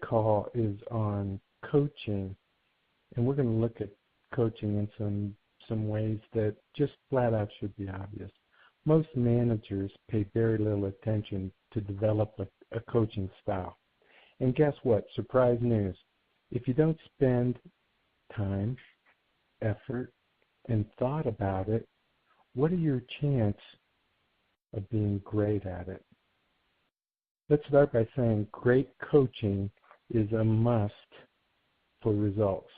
call is on coaching, and we're going to look at coaching in some ways that just flat out should be obvious. Most managers pay very little attention to develop a coaching style. And guess what? Surprise news. If you don't spend time, effort, and thought about it, what are your chances of being great at it? Let's start by saying great coaching is a must for results.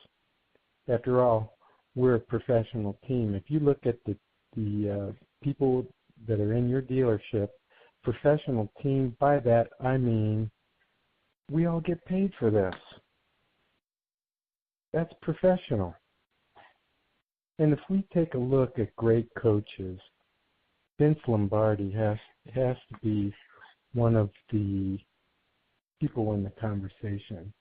After all, we're a professional team. If you look at the people that are in your dealership, professional team, by that I mean we all get paid for this. That's professional. And if we take a look at great coaches, Vince Lombardi has to be one of the people in the conversation.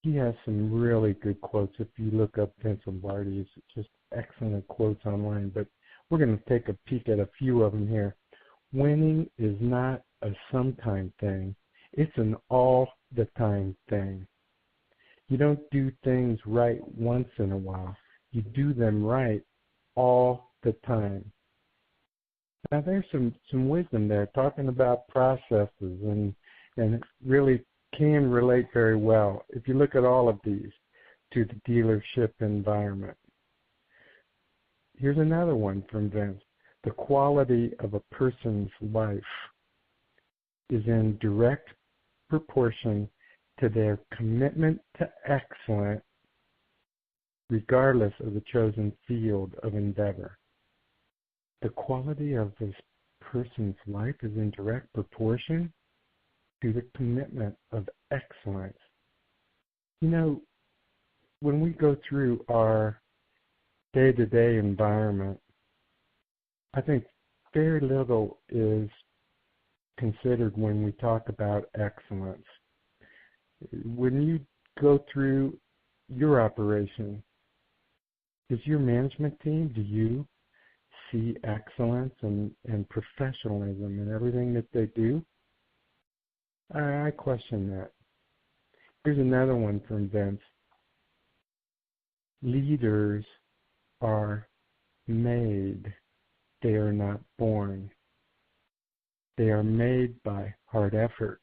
He has some really good quotes. If you look up Vince Lombardi, it's just excellent quotes online. But we're going to take a peek at a few of them here. Winning is not a sometime thing. It's an all-the-time thing. You don't do things right once in a while. You do them right all the time. Now, there's some wisdom there, talking about processes, and it really can relate very well, if you look at all of these, to the dealership environment. Here's another one from Vince. The quality of a person's life is in direct proportion to their commitment to excellence, regardless of the chosen field of endeavor. The quality of this person's life is in direct proportion to the commitment of excellence. You know, when we go through our day-to-day environment, I think very little is considered when we talk about excellence. When you go through your operation, does your management team, do you see excellence and professionalism in everything that they do? I question that. Here's another one from Vince. Leaders are made. They are not born. They are made by hard effort,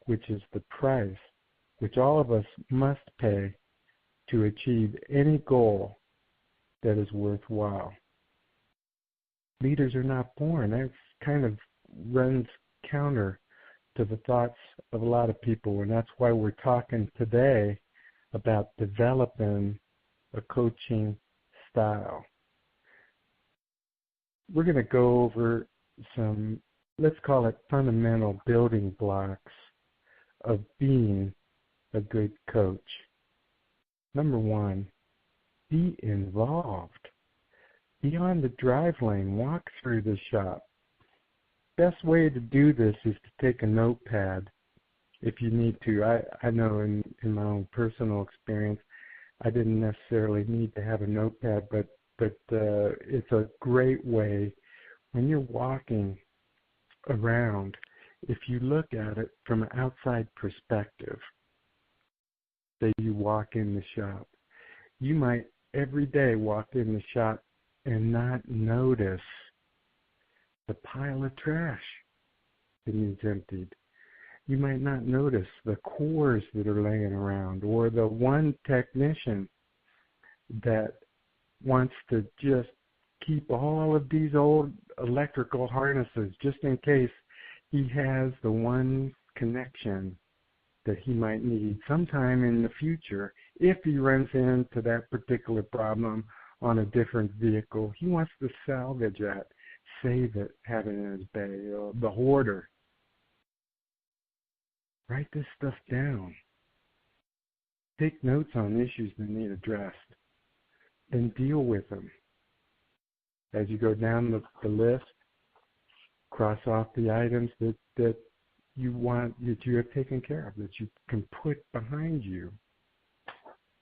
which is the price which all of us must pay to achieve any goal that is worthwhile. Leaders are not born. That kind of runs counter to the thoughts of a lot of people, and that's why we're talking today about developing a coaching style. We're going to go over some, let's call it fundamental building blocks of being a good coach. Number one, be involved. Be on the drive lane. Walk through the shop. Best way to do this is to take a notepad if you need to. I know in my own personal experience, I didn't necessarily need to have a notepad, but it's a great way when you're walking around. If you look at it from an outside perspective, say you walk in the shop, you might every day walk in the shop and not notice the pile of trash that needs emptied. You might not notice the cores that are laying around, or the one technician that wants to just keep all of these old electrical harnesses just in case he has the one connection that he might need sometime in the future. If he runs into that particular problem on a different vehicle, he wants to salvage that, save it, have it in his bay. The hoarder. Write this stuff down. Take notes on issues that need addressed. Then deal with them. As you go down the list, cross off the items that you want, that you have taken care of, that you can put behind you.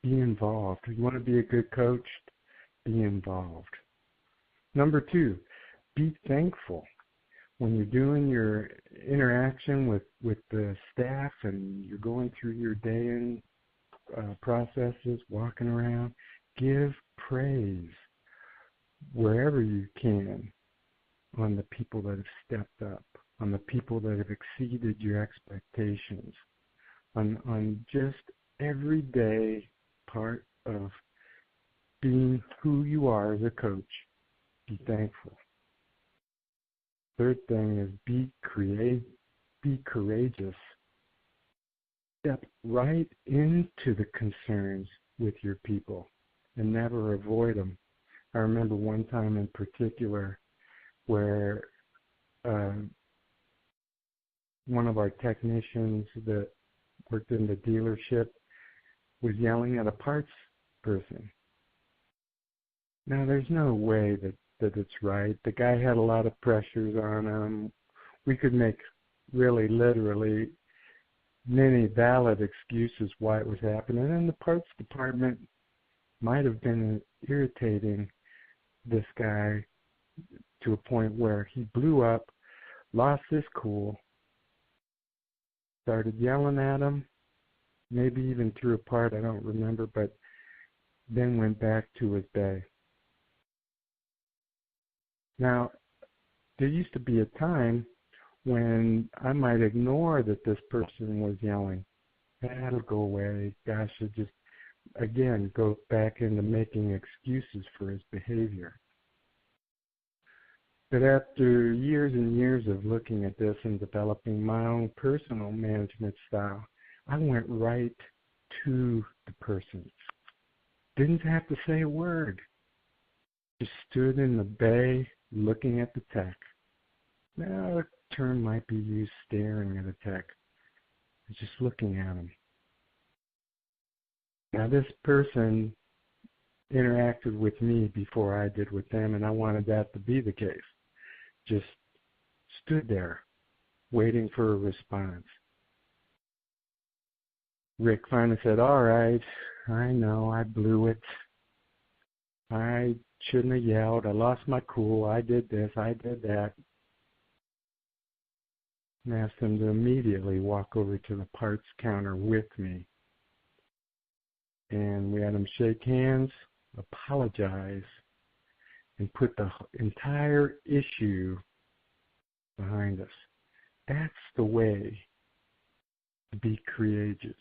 Be involved. You want to be a good coach? Be involved. Number two, be thankful. when you're doing your interaction with the staff and you're going through your day-in processes, walking around, give praise wherever you can on the people that have stepped up, on the people that have exceeded your expectations, on just everyday part of being who you are as a coach. Be thankful. Third thing is be courageous. Step right into the concerns with your people and never avoid them. I remember one time in particular where one of our technicians that worked in the dealership was yelling at a parts person. Now, there's no way that it's right. The guy had a lot of pressures on him. We could make really literally many valid excuses why it was happening, and the parts department might have been irritating this guy to a point where he blew up, lost his cool, started yelling at him, maybe even threw a part, I don't remember, but then went back to his bay. Now, there used to be a time when I might ignore that this person was yelling. That'll go away. Gosh, it just, again, go back into making excuses for his behavior. But after years and years of looking at this and developing my own personal management style, I went right to the person. Didn't have to say a word. Just stood in the bay looking at the tech. Now, the term might be used staring at a tech. Just looking at him. Now, this person interacted with me before I did with them, and I wanted that to be the case. Just stood there, waiting for a response. Rick finally said, "All right, I know, I blew it. I shouldn't have yelled. I lost my cool. I did this. I did that." And asked him to immediately walk over to the parts counter with me. And we had him shake hands, apologize, and put the entire issue behind us. That's the way to be courageous.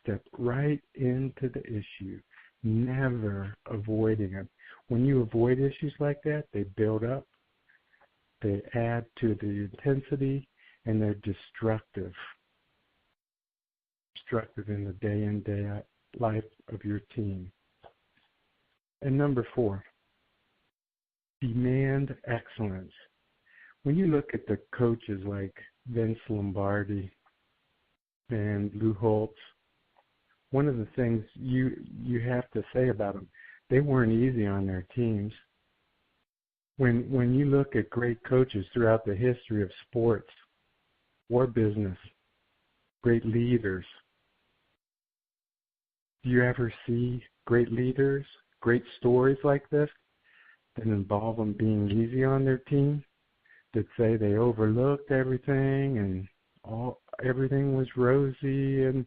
Step right into the issue, never avoiding them. When you avoid issues like that, they build up, they add to the intensity, and they're destructive in the day in, day out life of your team. And number 4, demand excellence. When you look at the coaches like Vince Lombardi and Lou Holtz, one of the things you have to say about them, they weren't easy on their teams. When you look at great coaches throughout the history of sports or business, great leaders, do you ever see great leaders, great stories like this that involve them being easy on their team, that say they overlooked everything and everything was rosy and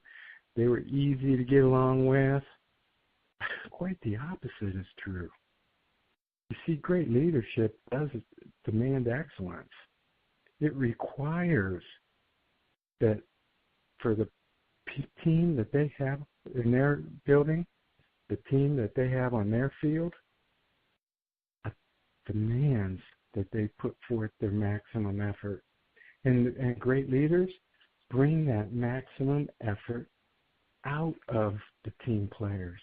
they were easy to get along with? Quite the opposite is true. You see, great leadership does demand excellence. It requires that for the team that they have in their building, the team that they have on their field, demands that they put forth their maximum effort. And great leaders bring that maximum effort out of the team players.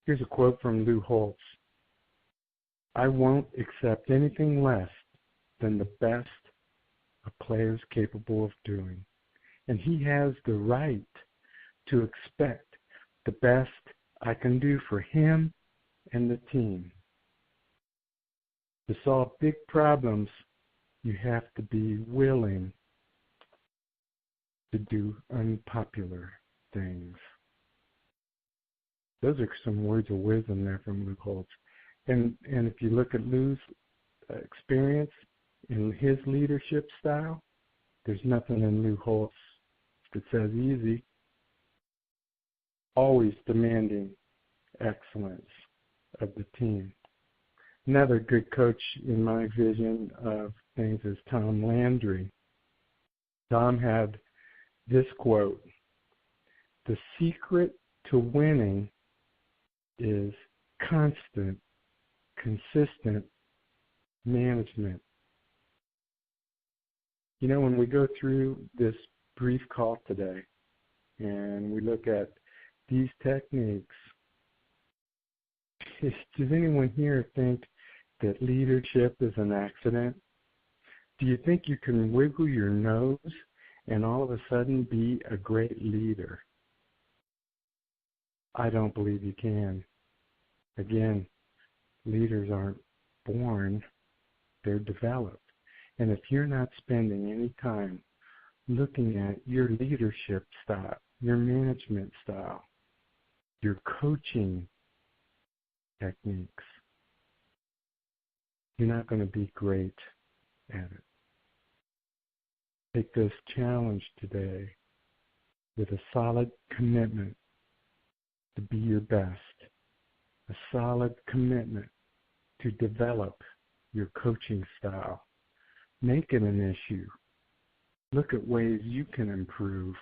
Here's a quote from Lou Holtz. "I won't accept anything less than the best a player's capable of doing." And he has the right to expect the best I can do for him and the team. To solve big problems, you have to be willing to do unpopular things. Those are some words of wisdom there from Lou Holtz. And if you look at Lou's experience in his leadership style. There's nothing in Lou Holtz that says easy. Always demanding excellence of the team. Another good coach in my vision of things is Tom Landry. Tom had this quote: "The secret to winning is constant, consistent management." You know, when we go through this brief call today and we look at these techniques, does anyone here think that leadership is an accident? Do you think you can wiggle your nose and all of a sudden be a great leader? I don't believe you can. Again, leaders aren't born, they're developed. And if you're not spending any time looking at your leadership style, your management style, your coaching techniques, you're not going to be great at it. Take this challenge today with a solid commitment to be your best, a solid commitment to develop your coaching style. Make it an issue. Look at ways you can improve.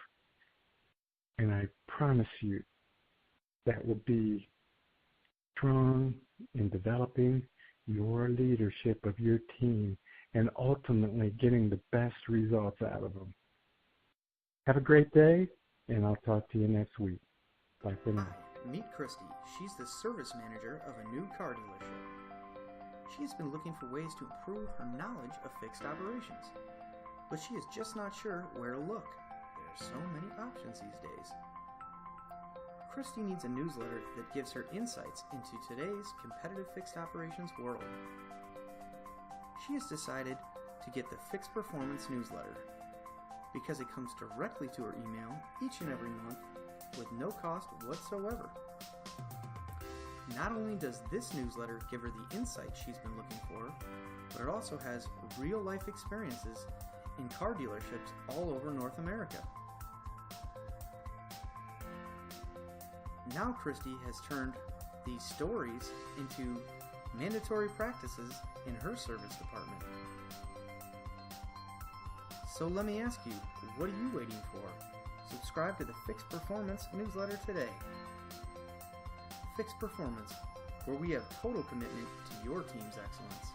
And I promise you that will be strong in developing your leadership of your team and ultimately getting the best results out of them. Have a great day, and I'll talk to you next week. Bye for now. Hi, meet Christy. She's the service manager of a new car dealership. She has been looking for ways to improve her knowledge of fixed operations, but she is just not sure where to look. There are so many options these days. Christy needs a newsletter that gives her insights into today's competitive fixed operations world. She has decided to get the Fixed Performance newsletter because it comes directly to her email each and every month with no cost whatsoever. Not only does this newsletter give her the insight she's been looking for, but it also has real-life experiences in car dealerships all over North America. Now Christy has turned these stories into mandatory practices in her service department. So let me ask you, what are you waiting for? Subscribe to the Fixed Performance newsletter today. Fixed Performance, where we have total commitment to your team's excellence.